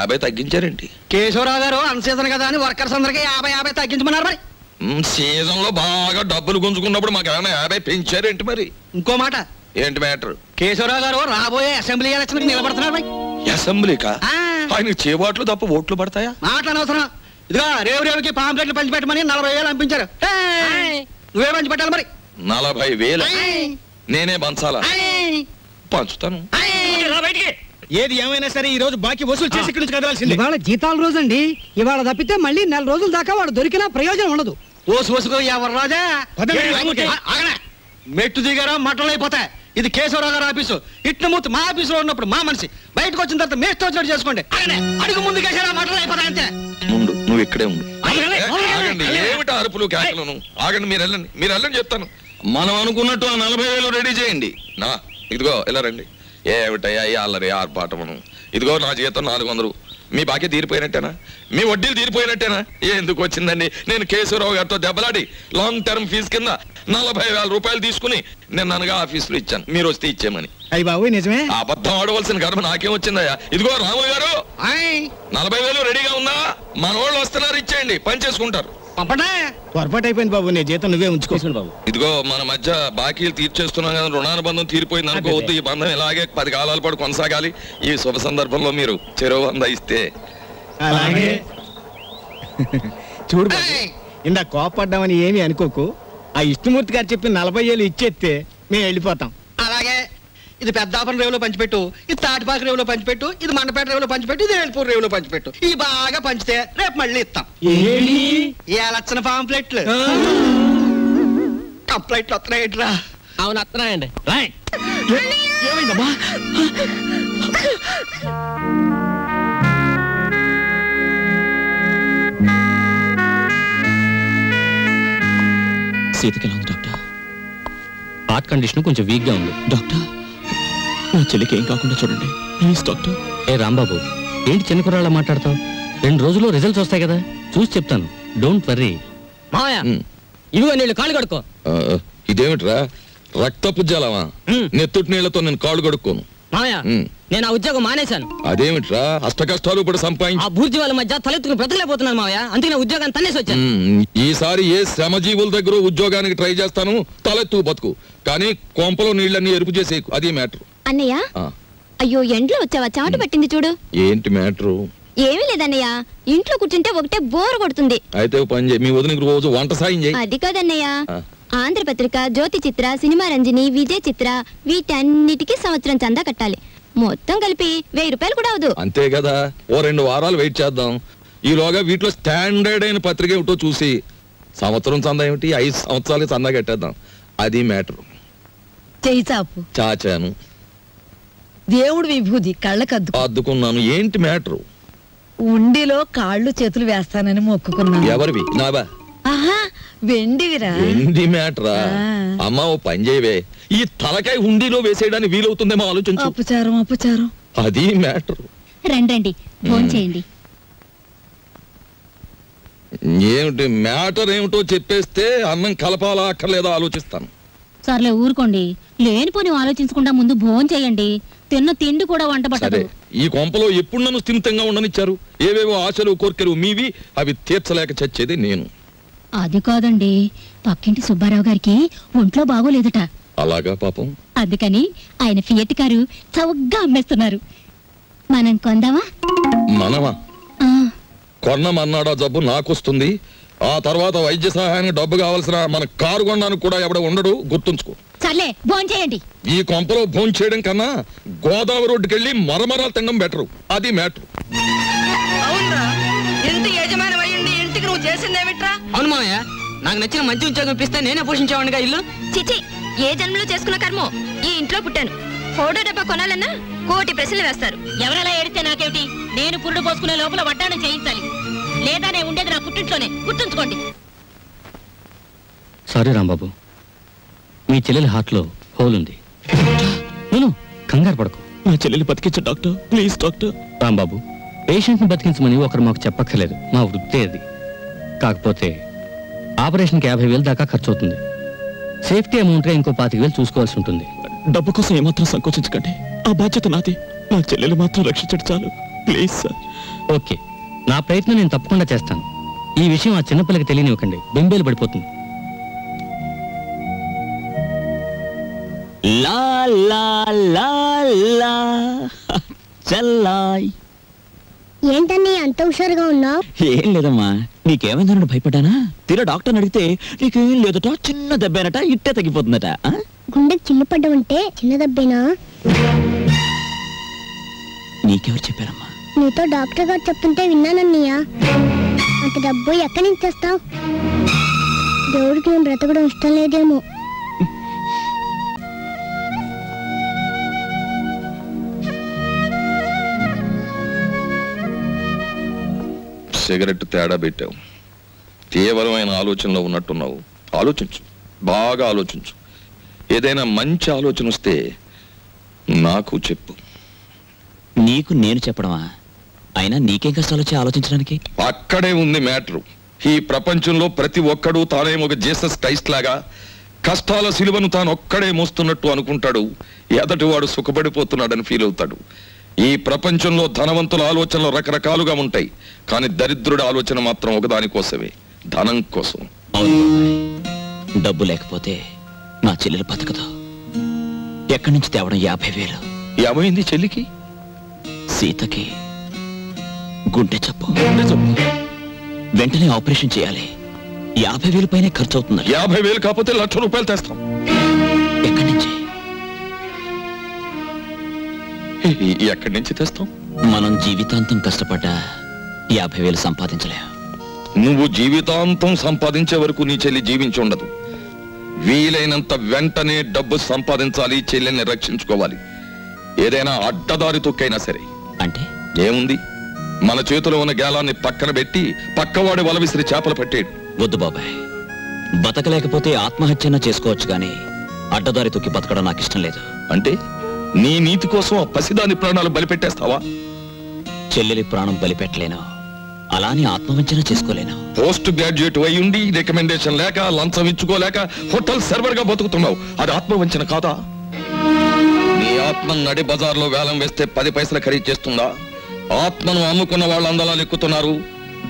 50 తగ్గించారేంటి? కేశవరావు గారు అన్సీజన్ కదా అని వర్కర్స్ అందరికి 50 తగ్గించమన్నారు. మరి సీజన్ లో బాగా డబ్బులు గుంజుకున్నప్పుడు మాకు ఏమైనా 50 పెంచారేంటి? మరి ఇంకో మాట ఏంటి మ్యాటర్? కేశవరావు గారు రాబోయే అసెంబ్లీ ఎలక్షన్ నిలబడుతున్నారు. అసెంబ్లీకా? ఆయన చేబాట్లు తప్ప ఓట్లు పడతాయా? మాట్లాడనవసరం. ఇదిగో రేవుకి పాంప్లెట్లు పంచిపెట్టమని 40,000 పంపించారు. నువ్వే పంచి పెట్టాలి. మరి 40,000 నేనే పంచాలా? పంచుతాను. ఏది ఏమైనా సరే ఈ రోజు బాకీ వసూలు చేసి ఇక్కడి నుంచి కదలాల్సింది. ఇవాళ జీతాల రోజు అండి. ఇవాళ తప్పితే మళ్ళీ 4 రోజుల దాకా వాడు దొరికినా ప్రయోజనం ఉండదు. ఓసుకో ఎవరు రాజా మెట్టు దిగారా మటలు అయిపోతాయి. ఇది కేశవరావు గారు ఆఫీసు. ఇట్ల మూర్తి మా ఆఫీసులో ఉన్నప్పుడు మా మనిషి, బయటకు వచ్చిన తర్వాత మేస్తో వచ్చినట్టు చేసుకోండి. అడుగు ముందు కేసారా మటలు అయిపోతాయి అంతే. ముందు నువ్వు ఇక్కడే ఉండు. ఏమిటి అరుపులు కేకలను? ఆగండి, మీరు వెళ్ళండి చెప్తాను. మనం అనుకున్నట్టు 40,000 రెడీ చేయండి. నా ఇదిగో ఇలా రండి. ఏమిటయ్యా ఈ అల్లరి ఆర్పాటమును? ఇదిగో నా జీతం 400. మీ బాకీ తీరిపోయినట్టేనా? మీ వడ్డీలు తీరిపోయినట్టేనా? ఎందుకు వచ్చిందండి? నేను కేశవరావు గారితో దెబ్బలాడి లాంగ్ టర్మ్ ఫీజు కింద 40,000 రూపాయలు తీసుకుని నేను అనగా ఆఫీసులో ఇచ్చాను. మీరు వస్తే ఇచ్చేమని. అయ్యి బాబు నిజమే. అబద్ధం ఆడవలసిన గర్భ నాకేం వచ్చిందయ్యా? ఇదిగో రాములు గారు 40,000 రెడీగా ఉందా? మన వాళ్ళు వస్తున్నారు, ఇచ్చేయండి, పని చేసుకుంటారు. పొరపాటు అయిపోయింది బాబు. నీ జీతం నువ్వే ఉంచుకోవాలి బాబు. ఇదిగో మన మధ్య బాకీలు తీర్చేస్తున్నాం కదా, రుణానుబంధం తీరిపోయింది అనుకోవద్దు. ఈ బంధం ఇలాగే 10 కాలాల పాటు కొనసాగాలి. ఈ శుభ సందర్భంలో మీరు చెరువు 100 ఇస్తే అలాగే. చూడు ఇందా కోపడ్డామని ఏమీ అనుకోకు. ఆ ఇష్టమూర్తి గారు చెప్పి 40,000 ఇచ్చేస్తే మేము వెళ్ళిపోతాం. అలాగే. ఇది పెద్దాపురం రేవులో పంచిపెట్టు, ఇది తాటిపాక రేవులో పంచిపెట్టు, ఇది మండపేట రేవులో పంచిపెట్టు, ఇది వేల్పూర్ రేవులో పంచిపెట్టు. ఈ బాగా పంచితే రేపు మళ్ళీ ఇస్తాం. ఏ లక్షణ పాంప్లెట్లు కంప్లైంట్లు వస్తున్నాయిట్రా? అవును వస్తున్నాయండి. ఏమైందమ్మా? సీతకి ఎలా ఉంది డాక్టర్? హార్ట్ కండిషన్ కొంచెం వీక్ గా ఉంది డాక్టర్. నా చెల్లికి ఏం కాకుండా చూడండి ప్లీజ్ డాక్టర్. ఏ రాంబాబు, ఏంటి చిన్న కుర్రాళ్ళ మాట్లాడతావు? 2 రోజుల్లో రిజల్ట్స్ వస్తాయి కదా, చూసి చెప్తాను. Don't worry. మావయ్య ఇదిగో నీళ్ళు కాళ్ళు కడుక్కో. ఇదేమిట్రా రక్తపు జలమా? నెత్తుటి నీళ్లతో నేను కాళ్ళు కడుక్కోను. మావయ్య నేను ఆ ఉద్యోగం మానేశాను. అదేమిట్రా అష్ట కష్టాలు ఇప్పుడు సంపాదించి ఆ బూర్జీ వాళ్ళ మధ్య తలెత్తుకుని బ్రతకలేకపోతున్నాను మావయ్య. అందుకే నా ఉద్యోగాన్ని తన్నేసి వచ్చాను. ఈసారి ఏ శ్రమజీవుల దగ్గర ఉద్యోగానికి ట్రై చేస్తాను. తలెత్తు బతుకు, కానీ కొంపలో నీళ్ళన్నీ ఎరుపు చేసే అది మ్యాటర్. అన్నయ్య అయ్యో ఎండ్లో వచ్చావా? చెమట పట్టింది చూడు. ఏంటి మ్యాటరు? ఏమీ లేదన్నయ్య, ఇంట్లో కూర్చుంటే ఒకటే బోర్ కొడుతుంది. అయితే పని చేయి, మీ వదినకి రోజు వంట సాయం చేయి. అది కాదన్నయ్య, ఆంధ్రపత్రిక, జ్యోతి చిత్ర, సినిమా రంజని, విజయ్ చిత్ర వీటన్నిటికీ సంవత్సరం చందా కట్టాలి. మొత్తం కలిపి 1000 రూపాయలు కూడా అవదు. అంతే కదా, ఓ 2 వారాలు వెయిట్ చేద్దాం. ఈలోగా వీటిలో స్టాండర్డ్ అయిన పత్రిక ఏమిటో చూసి సంవత్సరం చందా ఏమిటి 5 సంవత్సరాలకి చందా కట్టేద్దాం. అది మ్యాటర్. చేయిచాపు చాచాను. దేవుడు విభూది కళ్ళకద్దు అద్దుకున్నాను. ఏంటి మ్యాటర్? ఉండిలో కాళ్ళు చేతులు వేస్తానని మొక్కుకున్నాను. ఎవరివి? నావా? ఆహా వెండివిరా. వెండి మ్యాటరా? అమ్మా ఓ పని చేయవే, ఈ తలకాయ హుండీలో వేసేయడానికి వీలవుతుందేమో ఆలోచించు. అపచారం అపచారం. అది మ్యాటర్. రండి ఫోన్ చేయండి. ఏమిటి మ్యాటర్ ఏమిటో చెప్పేస్తే అన్నం కలపాలా అక్కర్లేదా ఆలోచిస్తాను. సర్లే ఊరుకోండి, లేనిపోని ఆలోచించకుండా ముందు భోజనం చేయండి. తిన్న తిండి కూడా వంట పట్టదు. ఈ కొంపలో ఎప్పుడు నన్ను స్థిమితంగా ఉండనిచ్చారు? ఏవేవో ఆశలు కోర్కెలు మీవి, అవి తీర్చలేక చచ్చేది నేను. అది కాదండి, పక్కింటి సుబ్బారావు గారికి ఒంట్లో బాగోలేదట. అలాగా పాపం. అందుకని ఆయన ఫియట్ కారు చౌకగా అమ్మేస్తున్నారు. మనం కొందామా? మనమా? కొన్నమన్నాడా జబ్బు నాకొస్తుంది. ఆ తర్వాత వైద్య సహాయానికి డబ్బు కావాల్సిన మన కారు కొనడానికి కూడా ఎవడ ఉండడు, గుర్తుంచుకో. సర్లే భోజనం చేయండి. ఈ కొంపలో భోజనం చేయడం కన్నా గోదావరి రోడ్డుకి వెళ్ళి మరమరాలు తినడం బెటరు. అది మ్యాటర్. ఇంటి యజమాని అయ్యింది, ఇంటికి నువ్వు చేసిందేమిట్రా? అవును మావయ్య, నాకు నచ్చిన మంచి ఉద్యోగం ఇప్పిస్తే నేనే పోషించేవాడిగా ఇల్లు. చిచి, ఏ జన్మలో చేసుకున్న కర్మో ఈ ఇంట్లో పుట్టాను. ఫోటో డబ్బా కొనాలన్నా 1,000 ప్రశ్నలు వేస్తారు. ఎవరెలా ఏడితే నాకేమిటి? నేను పురుడు పోసుకునే లోపల వడ్డాణం చేయించాలి, లేదా నేను ఉండేది నా పుట్టింట్లోనే, గుర్తుంచుకోండి. సారీ రాంబాబు, మీ చెల్లెలి హార్ట్ లో హోల్ ఉంది. నేను కంగారు పడకు. నా చెల్లెలు బతికించు doctor, please doctor. Rambabu, patient ని బతికించమని ఒకరు మాకు చెప్పక్కర్లేదు, మా వృత్తే అది. కాకపోతే ఆపరేషన్కి 50,000 దాకా ఖర్చు అవుతుంది. సేఫ్టీ అమౌంట్ గా ఇంకో 25,000 చూసుకోవాల్సి ఉంటుంది. డబ్బు కోసం ఏమాత్రం సంకోచించకండి, ఆ బాధ్యత నాది. నా చెల్లెలు మాత్రం రక్షించడు చాలు. Please sir. ఓకే, నా ప్రయత్నం నేను తప్పకుండా చేస్తాను. ఈ విషయం ఆ చిన్నపిల్లకి తెలియనివ్వకండి, బెంబేలు పడిపోతుంది. లా లా లా లా చల్లాయ్. ఏంటని అంత హుషారుగా ఉన్నావు? ఏం లేదమ్మా, నీకేమైందన్న భయపడ్డానా? తీరా డాక్టర్ని అడిగితే నీకేం లేదట, చిన్న దెబ్బేనట, ఇట్టే తగ్గిపోతుందట. గుండెకి చిల్లు పడ్డమంటే చిన్న దెబ్బేనా? నీకెవరు చెప్పారమ్మా? నీతో డాక్టర్ గారు చెప్తుంటే విన్నానన్నయ్య. అంత డబ్బు ఎక్కడి నుంచి తెస్తావు? దేవుడికి నేను బ్రతకడం ఇష్టం లేదేమో. సిగరెట్ తేడా పెట్టావు. తీవ్రమైన ఆలోచనలో ఉన్నట్టున్నావు. ఆలోచించు, బాగా ఆలోచించు. ఏదైనా మంచి ఆలోచన వస్తే నాకు చెప్పు. నీకు నేను చెప్పడమా? అయినా నీకేం కష్టాలు వచ్చి ఆలోచించడానికి? అక్కడే ఉంది మ్యాటరు. ఈ ప్రపంచంలో ప్రతి ఒక్కడూ తానేమో ఒక జీసస్ క్రైస్ట్ లాగా కష్టాల సిలువను తాను ఒక్కడే మోస్తున్నట్టు అనుకుంటాడు. ఎదటివాడు సుఖపడిపోతున్నాడని ఫీల్ అవుతాడు. ఈ ప్రపంచంలో ధనవంతుల ఆలోచనలు రకరకాలుగా ఉంటాయి, కానీ దరిద్రుడి ఆలోచన మాత్రం ఒకదానికోసమే, ధనం కోసం. అవును, డబ్బు లేకపోతే నా చెల్లెలు బతకదు. ఎక్కడి నుంచి తేవడం? 50,000. ఏమైంది చెల్లికి? సీతకి గుండె జబ్బు. వెంటనే ఆపరేషన్ చేయాలి. 50,000 పైనే ఖర్చు అవుతుంది. 50,000 కాకపోతే ₹1,00,000 తెస్తాం. ఎక్కడి నుంచి? ఎక్కడి నుంచి తెస్తాం? మనం జీవితాంతం కష్టపడ్డా 50,000 సంపాదించలేం. నువ్వు జీవితాంతం సంపాదించే వరకు నీ చెల్లి జీవించి ఉండదు. వీలైనంత వెంటనే డబ్బు సంపాదించాలి, చెల్లెల్ని రక్షించుకోవాలి. ఏదైనా అడ్డదారి తొక్కైనా సరే. అంటే ఏముంది, మన చేతిలో ఉన్న గేలాన్ని పక్కన పెట్టి పక్కవాడి వల విసిరి చేపలు పట్టేడు. వద్దు బాబాయ్, బతకలేకపోతే ఆత్మహత్యన చేసుకోవచ్చు, కానీ అడ్డదారి తొక్కి బతకడం నాకు ఇష్టం లేదు. అంటే నీ నీతి కోసం ఆ పసిదాని ప్రాణాలు బలిపెట్టేస్తావా? చెల్లెలి ప్రాణం బలిపెట్టలేను, అలానే ఆత్మవంచన చేసుకోలేను. పోస్ట్ గ్రాడ్యుయేట్ అయి ఉండి రికమెండేషన్ లేక, లంచం ఇచ్చుకోలేక హోటల్ సర్వర్ గా బతుకుతున్నావు. అది ఆత్మవంచన కాదా? నీ ఆత్మ నడి బజార్లో వేలం వేస్తే 10 పైసలు ఖరీదు చేస్తుందా? ఆత్మను అమ్ముకున్న వాళ్ళు అందలాలు ఎక్కుతున్నారు,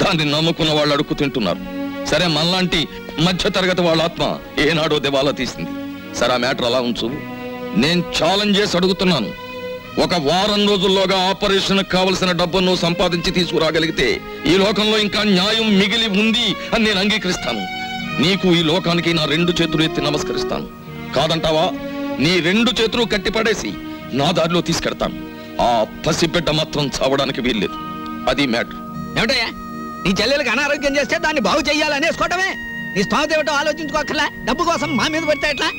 దాన్ని నమ్ముకున్న వాళ్ళు అడుక్కు తింటున్నారు. సరే, మనలాంటి మధ్య తరగతి వాళ్ళ ఆత్మ ఏనాడో దివాలా తీసింది. సరే, ఆ మ్యాటర్ అలా ఉంచు. నేను ఛాలెంజ్ చేసి అడుగుతున్నాను. ఒక వారం రోజుల్లోగా ఆపరేషన్ కావలసిన డబ్బును సంపాదించి తీసుకురాగలిగితే ఈ లోకంలో ఇంకా న్యాయం మిగిలి ఉంది అని నేను అంగీకరిస్తాను. నీకు, ఈ లోకానికి నా 2 చేతులు ఎత్తి నమస్కరిస్తాను. కాదంటావా? నీ 2 చేతులు కట్టిపడేసి నా దారిలో తీసుకెడతాను. ఆ పసిబిడ్డ మాత్రం చావడానికి వీల్లేదు. అది మ్యాటర్. ఏమిటయ్యా, నీ చెల్లెలకు అనారోగ్యం చేస్తే దాన్ని బాగు చెయ్యాలనేసుకోవటమే. నీ స్థానం ఏమిటో ఆలోచించుకోకర్లా. డబ్బు కోసం మా మీద పడితే ఎట్లా?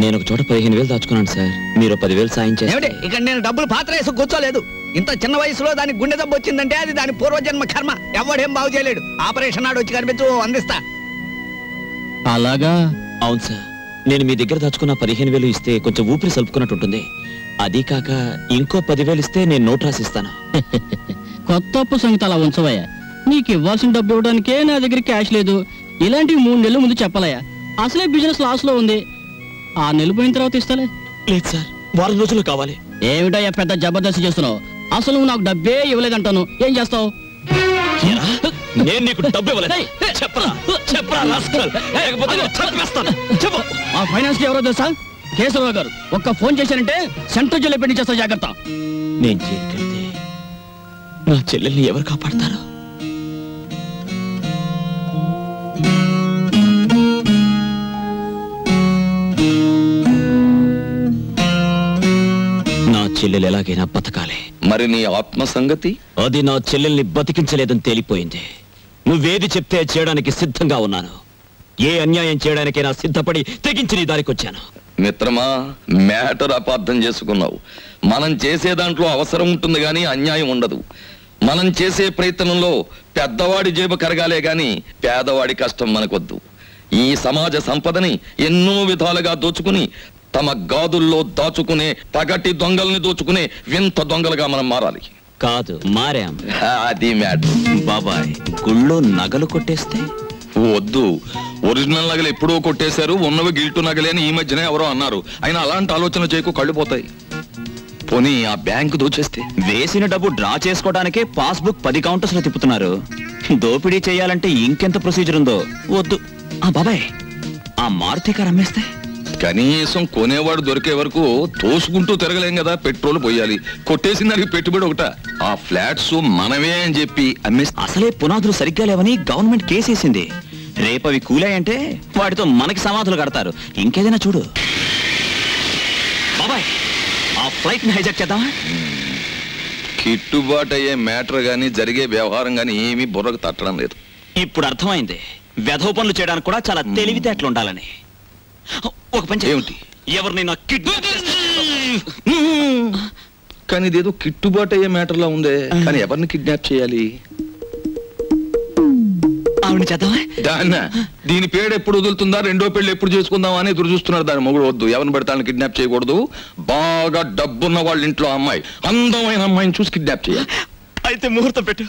నేను ఒక చోట 15,000 దాచుకున్నాను సార్. మీరు 10,000 సాయం చేయండి. ఏమిటి, ఇక్కడ నేను డబ్బులు పాత్ర వేసి కూర్చోలేదు. ఇంత చిన్న వయసులో దానికి గుండె దెబ్బ వచ్చిందంటే అది దాని పూర్వజన్మ కర్మ. ఎవడేం బాగు చేయలేడు. ఆపరేషన్ నాడు వచ్చి కనిపించు, అందిస్తా. అలాగా? అవును సార్, నేను మీ దగ్గర దాచుకున్న 15,000 ఇస్తే కొంచెం ఊపిరి సలుపుకున్నట్టు ఉంటుంది. అది కాక ఇంకో 10,000 ఇస్తే నేను నోట్ రాసిస్తాను. కొత్త అప్పు సంగతి అలా ఉంచవయ్యా. నీకు ఇవ్వాల్సిన డబ్బు ఇవ్వడానికే నా దగ్గర క్యాష్ లేదు. ఇలాంటివి 3 నెలల ముందు చెప్పాలయ్యా. అసలే బిజినెస్ లాస్ లో ఉంది. 6 నెలలు పోయిన తర్వాత ఇస్తాలే. లేదు సార్, వారం రోజుల్లో కావాలి. ఏమిటయ్యా పెద్ద జబర్దస్త్ చేస్తున్నావు? అసలు నువ్వు నాకు డబ్బే ఇవ్వలేదంటాను. ఏం చేస్తావు? నేను నీకు డబ్బు ఇవ్వలేదు. చెప్పరా చెప్పరా రాస్కల్, లేకపోతే నేను చంపేస్తాను. చెప్పు. మా ఫైనాన్స్ ఎవరో తెలుసా? కేశవరావు గారు. ఒక్క ఫోన్ చేశారంటే సెంట్రల్ జైలు పెట్టి చేస్తా, జాగ్రత్త. నేను జైలుకెళ్తే నా చెల్లెల్ని ఎవరు కాపాడతారు? నా చెల్లెలు ఎలాగైనా బతకాలి. మరి నీ ఆత్మ సంగతి? అది నా చెల్లెల్ని బతికించలేదని తేలిపోయింది. నువ్వేది చెప్తే చేయడానికి సిద్ధంగా ఉన్నాను. ఏ అన్యాయం చేయడానికైనా సిద్ధపడి తెగించి నీ దారికి వచ్చాను. మిత్రమా, మ్యాటర్ అపార్థం చేసుకున్నావు. మనం చేసే దాంట్లో అవసరం ఉంటుంది గాని అన్యాయం ఉండదు. మనం చేసే ప్రయత్నంలో పెద్దవాడి జేబు కరగాలే గాని పేదవాడి కష్టం మనకొద్దు. ఈ సమాజ సంపదని ఎన్నో విధాలుగా దోచుకుని తమ గాదుల్లో దాచుకునే పగటి దొంగల్ని దోచుకునే వింత దొంగలుగా మనం మారాలి. కాదు, మారాం. అది మ్యాటర్. బాబాయ్, గుళ్ళో నగలు కొట్టేస్తే? వద్దు, ఒరిజినల్ నగలు ఎప్పుడో కొట్టేశారు, ఉన్నవి గిల్టు నగలే అని ఈ మధ్యనే ఎవరో అన్నారు. అయినా అలాంటి ఆలోచన చేయకు, కళ్ళు పోతాయి. పోనీ ఆ బ్యాంకు దోచేస్తే? వేసిన డబ్బు డ్రా చేసుకోవడానికే పాస్బుక్ 10 కౌంటర్స్ లో తిప్పుతున్నారు. దోపిడీ చేయాలంటే ఇంకెంత ప్రొసీజర్ ఉందో. వద్దు. ఆ బాబాయ్, ఆ మారుతి కారు అమ్మేస్తే? కనీసం కొనేవాడు దొరికే వరకు తోసుకుంటూ తిరగలేం కదా. పెట్రోల్ పోయాలి. కొట్టేసిన దానికి పెట్టుబడి ఒకట. ఆ ఫ్లాట్స్ మనవే అని చెప్పి అమ్మేస్తే? అసలే పునాదులు సరిగ్గా లేవని గవర్నమెంట్ కేసేసింది. రేపవి కూలాయంటే వాటితో మనకి సమాధులు కడతారు. ఇంకేదైనా చూడు. బాబాయ్, ఆ ఫ్లైట్ ని హైజాక్ చేద్దామా? కిట్టుబాటు అయ్యే మ్యాటర్ గానీ జరిగే వ్యవహారం గానీ ఏమీ బుర్రకు తట్టడం లేదు. ఇప్పుడు అర్థమైంది వెధవ పనులు చేయడానికి కూడా చాలా తెలివితేటలు ఉండాలని. ఒక పని ఏమిటి? ఎవరినైనా కిడ్నాప్ కానీ ఇదేదో కిట్టుబాటు అయ్యే మ్యాటర్ లా ఉందే. కానీ ఎవరిని కిడ్నాప్ చేయాలి? ఆవిడ చేద్దామా? దాన్న దీని పేరు ఎప్పుడు వదులుతుందా, రెండో పెళ్లి ఎప్పుడు చేసుకుందామా అని ఎదురు చూస్తున్నారు. దాని మొగుడు వద్దు, ఎవరిని పెడతాను కిడ్నాప్ చేయకూడదు. బాగా డబ్బున్న వాళ్ళ ఇంట్లో అమ్మాయి, అందమైన అమ్మాయిని చూసి కిడ్నాప్ చేయాలి. అయితే ముహూర్తం పెట్టు.